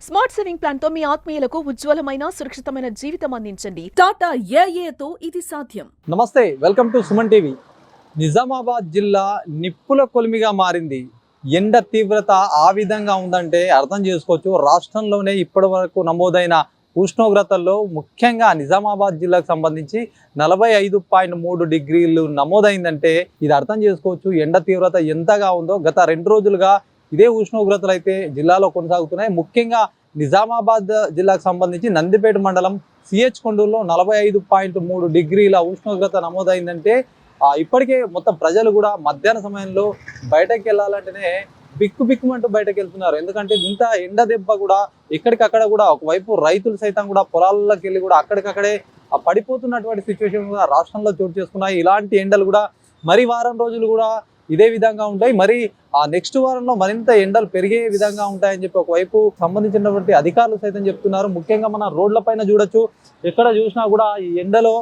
Smart saving plan తో మీ ఆత్మీయులకు ఉజ్వలమైన సురక్షితమైన జీవితం అందించండి. టాటా ఏఏతో ఇది సాధ్యం. నమస్తే, welcome to Suman TV. Nizamabad జిల్లా నిప్పుల కొలిమిగా మారింది. ఎండ తీవ్రత ఆ విధంగా ఉందంటే అర్థం చేసుకోవచ్చు. రాష్ట్రంలోనే ఇప్పటి వరకు నమోదైన ఉష్ణోగ్రతల్లో ముఖ్యంగా నిజామాబాద్ జిల్లాకు సంబంధించి 45.3 డిగ్రీలు నమోదైందంటే ఇది అర్థం చేసుకోవచ్చు ఎండ తీవ్రత ఎంతగా ఉందో. గత 2 రోజులుగా ఇదే ఉష్ణోగ్రతలు అయితే జిల్లాలో కొనసాగుతున్నాయి. ముఖ్యంగా నిజామాబాద్ జిల్లాకు సంబంధించి నందిపేట మండలం సిహెచ్ కొండూరులో 45.3 డిగ్రీల ఉష్ణోగ్రత నమోదైందంటే ఇప్పటికే మొత్తం ప్రజలు కూడా మధ్యాహ్న సమయంలో బయటకు వెళ్ళాలంటేనే బిక్కుమంటూ బయటకు వెళ్తున్నారు. ఎందుకంటే ఇంత ఎండ దెబ్బ కూడా ఎక్కడికక్కడ కూడా ఒకవైపు రైతులు సైతం కూడా పొలాల్లోకి వెళ్ళి కూడా అక్కడికక్కడే పడిపోతున్నటువంటి సిచ్యువేషన్ కూడా రాష్ట్రంలో చోటు చేసుకున్నాయి. ఇలాంటి ఎండలు కూడా మరి వారం రోజులు కూడా ఇదే విధంగా ఉంటాయి. మరి నెక్స్ట్ వారంలో మరింత ఎండలు పెరిగే విధంగా ఉంటాయని చెప్పి ఒకవైపు సంబంధించినటువంటి అధికారులు సైతం చెప్తున్నారు. ముఖ్యంగా మన రోడ్ల పైన చూడొచ్చు, ఎక్కడ చూసినా కూడా ఈ ఎండలో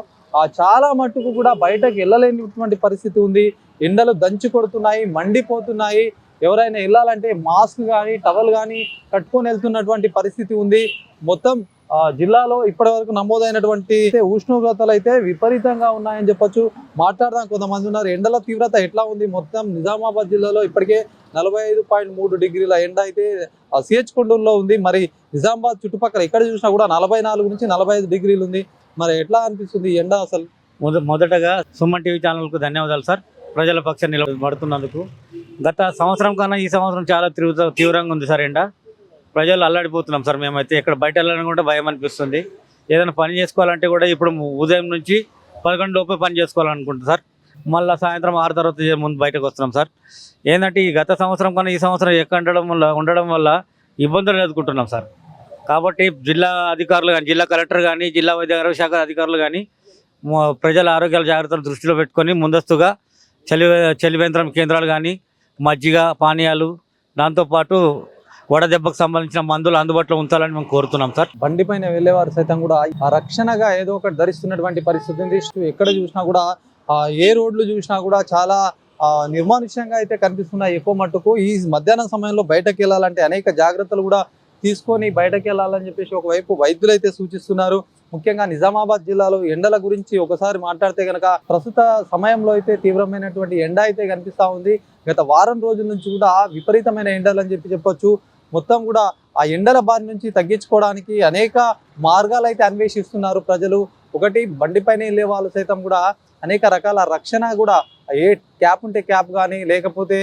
చాలా మట్టుకు కూడా బయటకు వెళ్ళలేనటువంటి పరిస్థితి ఉంది. ఎండలు దంచి కొడుతున్నాయి, మండిపోతున్నాయి. ఎవరైనా వెళ్ళాలంటే మాస్క్ కానీ టవల్ కానీ కట్టుకొని వెళ్తున్నటువంటి పరిస్థితి ఉంది. మొత్తం జిల్లాలో ఇప్పటి వరకు నమోదైనటువంటి ఉష్ణోగ్రతలు అయితే విపరీతంగా ఉన్నాయని చెప్పొచ్చు. మాట్లాడదాం, కొంతమంది ఉన్నారు. ఎండల తీవ్రత ఎట్లా ఉంది? మొత్తం నిజామాబాద్ జిల్లాలో ఇప్పటికే 45.3 డిగ్రీల ఎండ అయితే సిహెచ్ కొండూరులో ఉంది. మరి నిజామాబాద్ చుట్టుపక్కల ఎక్కడ చూసినా కూడా 44 నుంచి 45 డిగ్రీలు ఉంది. మరి ఎట్లా అనిపిస్తుంది ఎండ అసలు? మొదటగా సుమన్ టీవీ ఛానల్కు ధన్యవాదాలు సార్, ప్రజల పక్షాన్ని నిలబడుతున్నందుకు. గత సంవత్సరం కన్నా ఈ సంవత్సరం చాలా తీవ్రంగా ఉంది సార్ ఎండ. ప్రజలు అల్లాడిపోతున్నాం సార్. మేమైతే ఇక్కడ బయట వెళ్ళాలని కూడా భయం అనిపిస్తుంది. ఏదైనా పని చేసుకోవాలంటే కూడా ఇప్పుడు ఉదయం నుంచి 11 లోపే పని చేసుకోవాలనుకుంటున్నాం సార్. మళ్ళీ సాయంత్రం 6 తర్వాత ముందు బయటకు వస్తున్నాం సార్. ఏంటంటే ఈ గత సంవత్సరం కన్నా ఈ సంవత్సరం ఎక్కువ ఉండడం వల్ల ఇబ్బందులు ఎదుర్కొంటున్నాం సార్. కాబట్టి జిల్లా అధికారులు కానీ, జిల్లా కలెక్టర్ కానీ, జిల్లా వైద్య ఆరోగ్య శాఖ అధికారులు కానీ ప్రజల ఆరోగ్యాల జాగ్రత్తలు దృష్టిలో పెట్టుకొని ముందస్తుగా చలివేంద్రం కేంద్రాలు కానీ, మజ్జిగ పానీయాలు, దాంతోపాటు వడదెబ్బకు సంబంధించిన మందులు అందుబాటులో ఉంచాలని మేము కోరుతున్నాం సార్. బండి పైన వెళ్ళేవారు సైతం కూడా ఆ రక్షణగా ఏదో ఒకటి ధరిస్తున్నటువంటి పరిస్థితి ఉంది. ఎక్కడ చూసినా కూడా ఏ రోడ్లు చూసినా కూడా చాలా నిర్మానుష్యంగా అయితే కనిపిస్తున్నాయి ఎక్కువ మట్టుకు. ఈ మధ్యాహ్నం సమయంలో బయటకు వెళ్ళాలంటే అనేక జాగ్రత్తలు కూడా తీసుకొని బయటకు వెళ్ళాలని చెప్పేసి ఒకవైపు వైద్యులు అయితే సూచిస్తున్నారు. ముఖ్యంగా నిజామాబాద్ జిల్లాలో ఎండల గురించి ఒకసారి మాట్లాడితే కనుక ప్రస్తుత సమయంలో అయితే తీవ్రమైనటువంటి ఎండ అయితే కనిపిస్తూ ఉంది. గత వారం రోజుల నుంచి కూడా విపరీతమైన ఎండలు అని చెప్పొచ్చు. మొత్తం కూడా ఆ ఎండల బారి నుంచి తగ్గించుకోవడానికి అనేక మార్గాలు అయితే అన్వేషిస్తున్నారు ప్రజలు. ఒకటి, బండిపైన వెళ్ళే వాళ్ళు సైతం కూడా అనేక రకాల రక్షణ కూడా, ఏ క్యాప్ ఉంటే క్యాప్ కానీ, లేకపోతే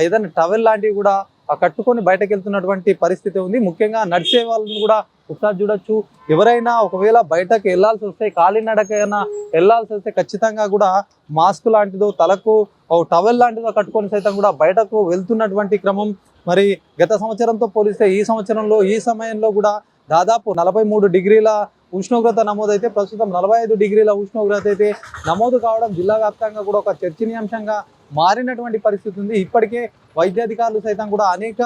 ఏదైనా టవల్ లాంటివి కూడా కట్టుకొని బయటకు వెళ్తున్నటువంటి పరిస్థితి ఉంది. ముఖ్యంగా నడిచే వాళ్ళని కూడా ఒకసారి చూడొచ్చు. ఎవరైనా ఒకవేళ బయటకు వెళ్ళాల్సి వస్తే, కాలినడకైనా వెళ్ళాల్సి వస్తే ఖచ్చితంగా కూడా మాస్క్ లాంటిదో, తలకు టవల్ లాంటిదో కట్టుకొని సైతం కూడా బయటకు వెళ్తున్నటువంటి క్రమం. మరి గత సంవత్సరంతో పోలిస్తే ఈ సంవత్సరంలో ఈ సమయంలో కూడా దాదాపు 43 డిగ్రీల ఉష్ణోగ్రత నమోదైతే ప్రస్తుతం 45 డిగ్రీల ఉష్ణోగ్రత అయితే నమోదు కావడం జిల్లా వ్యాప్తంగా కూడా ఒక చర్చనీయాంశంగా మారినటువంటి పరిస్థితి ఉంది. ఇప్పటికే వైద్యాధికారులు సైతం కూడా అనేక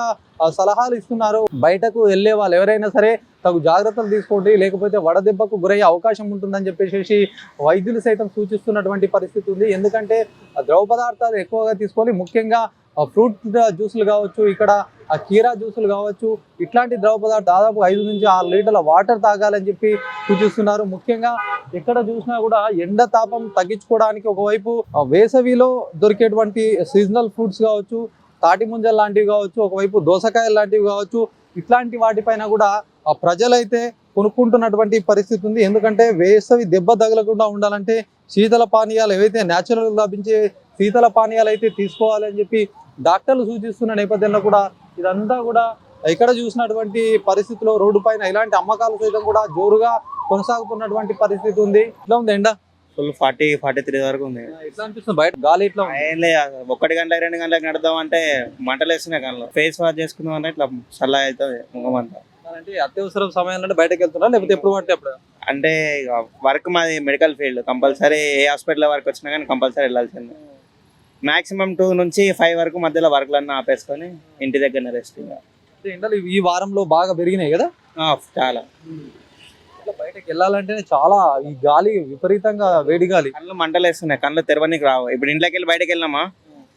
సలహాలు ఇస్తున్నారు. బయటకు వెళ్ళే వాళ్ళు ఎవరైనా సరే తగు జాగ్రత్తలు తీసుకోండి, లేకపోతే వడదెబ్బకు గురయ్యే అవకాశం ఉంటుందని చెప్పేసి వైద్యులు సైతం సూచిస్తున్నటువంటి పరిస్థితి ఉంది. ఎందుకంటే ద్రవ పదార్థాలు ఎక్కువగా తీసుకొని, ముఖ్యంగా ఫ్రూట్ జ్యూసులు కావచ్చు, ఇక్కడ కీరా జ్యూసులు కావచ్చు, ఇట్లాంటి ద్రవ పదార్థాలు దాదాపు 5 నుంచి 6 లీటర్ల వాటర్ తాగాలని చెప్పి సూచిస్తున్నారు. ముఖ్యంగా ఎక్కడ చూసినా కూడా ఎండ తాపం తగ్గించుకోవడానికి ఒకవైపు వేసవిలో దొరికేటువంటి సీజనల్ ఫ్రూట్స్ కావచ్చు, తాటి ముంజలు లాంటివి కావచ్చు, ఒకవైపు దోసకాయలు లాంటివి కావచ్చు, ఇట్లాంటి వాటిపైన కూడా ప్రజలైతే కొనుక్కుంటున్నటువంటి పరిస్థితి ఉంది. ఎందుకంటే వేసవి దెబ్బ తగలకుండా ఉండాలంటే శీతల పానీయాలు ఏవైతే న్యాచురల్గా లభించే శీతల పానీయాలు అయితే తీసుకోవాలని చెప్పి డాక్టర్లు సూచిస్తున్న నేపథ్యంలో కూడా ఇదంతా కూడా ఎక్కడ చూసినటువంటి పరిస్థితిలో రోడ్డు పైన ఇలాంటి అమ్మకాలు సైతం కూడా జోరుగా కొనసాగుతున్నటువంటి పరిస్థితి ఉంది. ఇట్లా ఉంది ఎండ ఫుల్ 40-43 వరకు ఉంది. ఎట్లా అనిపిస్తుంది బయట గాలి? ఇట్లా 1 గంట 2 గంటలకు నడదాం అంటే మంటలు వేస్తున్నాయి కళ్ళు. ఫేస్ వాష్ చేసుకుందాం అంటే ఇట్లా చల్ల అవుతుంది ముఖం అంతా. అంటే అత్యవసర సమయంలో బయటకు వెళ్తున్నా, లేకపోతే ఎప్పుడు పడితే అప్పుడు? అంటే వర్క్ మాది మెడికల్ ఫీల్డ్, కంపల్సరీ ఏ హాస్పిటల్ వర్క్ వచ్చినా కానీ కంపల్సరీ వెళ్ళాల్సిందే. మాక్సిమం 2 నుంచి 5 వరకు మధ్యలో వర్క్లన్నీ ఆపేసుకొని ఇంటి దగ్గర రెస్ట్. ఎండలు ఈ వారంలో బాగా పెరిగినాయి కదా చాలా. బయటకు వెళ్ళాలంటేనే చాలా ఈ గాలి విపరీతంగా వేడి గాలి, కళ్ళు మంటలు వేస్తున్నాయి, కళ్ళు తెరవనికి రావు. ఇప్పుడు ఇంట్లోకి వెళ్ళి బయటకు వెళ్ళినామా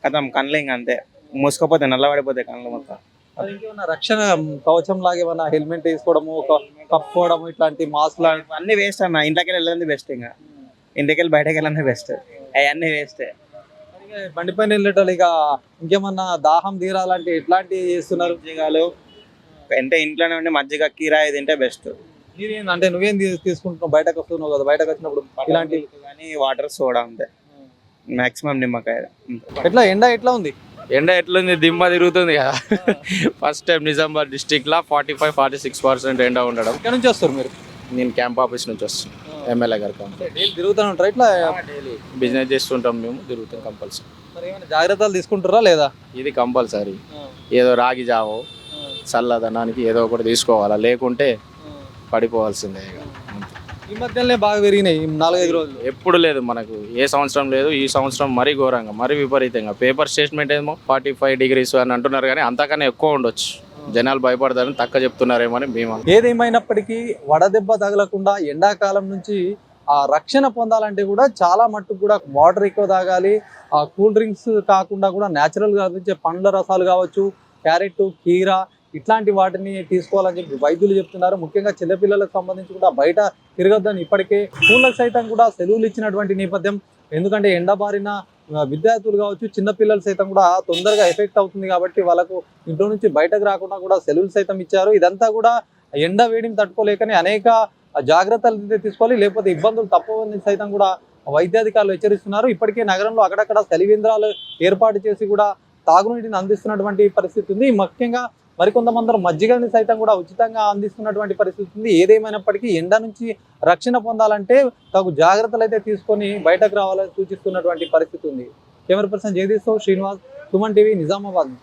కథం కళ్ళు ఇంకా అంతే మూసుకపోతే నల్లబడిపోతాయి కళ్ళు మొత్తం. మరి ఇంకేమన్నా రక్షణ కవచం లాగా ఏమన్నా హెల్మెట్ వేసుకోవడము కప్పుకోవడము ఇట్లాంటి మాస్క్ లాంటి అన్ని వేస్ట్ అన్న, ఇంట్లోకి వెళ్ళాలి బెస్ట్, ఇంకా ఇంటికి వెళ్ళి బయటకు వెళ్ళాలి బెస్ట్, అవన్నీ వేస్ట్. బండి పైన వెళ్ళేటోళ్ళు ఇక ఇంకేమన్నా దాహం తీరాలంటే ఎట్లాంటివి చేస్తున్నారు? మజ్జిగలు అంటే ఇంట్లోనే ఉండి మజ్జిగ కీరాయి తింటే బెస్ట్. అంటే నువ్వేం తీసుకుంటున్నావు? బయటకు వస్తున్నావు కదా, బయటకు వచ్చినప్పుడు ఇలాంటి కానీ వాటర్ సోడా అంతే, మాక్సిమం నిమ్మకాయ. ఎట్లా ఎండ ఎట్లా ఉంది? ఎండ ఎట్లుంది, దిమ్మ తిరుగుతుంది కదా. ఫస్ట్ టైం నిజామాబాద్ డిస్టిక్లో 45-46% ఎండ ఉండడం. ఇక్కడ నుంచి వస్తారు మీరు? నేను క్యాంప్ ఆఫీస్ నుంచి వస్తున్నాను, ఎమ్మెల్యే గారి క్యాంప్. తిరుగుతూ ఉంటారు ఇట్లా? డైలీ బిజినెస్ చేస్తుంటాం మేము, తిరుగుతాం కంపల్సరీ. మరి ఏమైనా జాగ్రత్తలు తీసుకుంటారా లేదా? ఇది కంపల్సరీ. ఏదో రాగి జావో చల్లదనానికి ఏదో ఒకటి తీసుకోవాలా, లేకుంటే పడిపోవాల్సిందే. ఇక ఈ మధ్యలోనే బాగా పెరిగినాయి ఈ 4-5 రోజులు. ఎప్పుడు లేదు మనకు, ఏ సంవత్సరం లేదు. ఈ సంవత్సరం మరీ ఘోరంగా, మరీ విపరీతంగా. పేపర్ స్టేట్మెంట్ ఏమో 45 degrees అని అంటున్నారు, కానీ అంతకన్నా ఎక్కువ ఉండొచ్చు. జనాలు భయపడతారని తక్కువ చెప్తున్నారేమో అని మేము. ఏదేమైనప్పటికీ వడదెబ్బ తగలకుండా ఎండాకాలం నుంచి ఆ రక్షణ పొందాలంటే కూడా చాలా మట్టుకు కూడా వాటర్ ఎక్కువ తాగాలి. ఆ కూల్ డ్రింక్స్ కాకుండా కూడా న్యాచురల్గా అందించే పండ్ల రసాలు కావచ్చు, క్యారెట్, కీరా ఇట్లాంటి వాటిని తీసుకోవాలని చెప్పి వైద్యులు చెప్తున్నారు. ముఖ్యంగా చిన్నపిల్లలకు సంబంధించి కూడా బయట తిరగొద్దని ఇప్పటికే స్కూళ్ళకు సైతం కూడా సెలవులు ఇచ్చినటువంటి నేపథ్యం. ఎందుకంటే ఎండబారిన విద్యార్థులు కావచ్చు, చిన్నపిల్లలు సైతం కూడా తొందరగా ఎఫెక్ట్ అవుతుంది కాబట్టి వాళ్ళకు ఇంట్లో నుంచి బయటకు రాకుండా కూడా సెలవులు సైతం ఇచ్చారు. ఇదంతా కూడా ఎండ వేడిని తట్టుకోలేకనే అనేక జాగ్రత్తలు తీసుకోవాలి, లేకపోతే ఇబ్బందులు తప్పవని సైతం కూడా వైద్యాధికారులు హెచ్చరిస్తున్నారు. ఇప్పటికే నగరంలో అక్కడక్కడ సెలివేంద్రాలు ఏర్పాటు చేసి కూడా తాగునీటిని అందిస్తున్నటువంటి పరిస్థితి ఉంది. ముఖ్యంగా మరికొంతమంది మజ్జిగని సైతం కూడా ఉచితంగా అందిస్తున్నటువంటి పరిస్థితి ఉంది. ఏదేమైనప్పటికీ ఎండ నుంచి రక్షణ పొందాలంటే తగు జాగ్రత్తలు అయితే తీసుకొని బయటకు రావాలని సూచిస్తున్నటువంటి పరిస్థితి ఉంది. కెమెరా పర్సన్ జగదీష్ తో శ్రీనివాస్, సుమన్ టీవీ, నిజామాబాద్.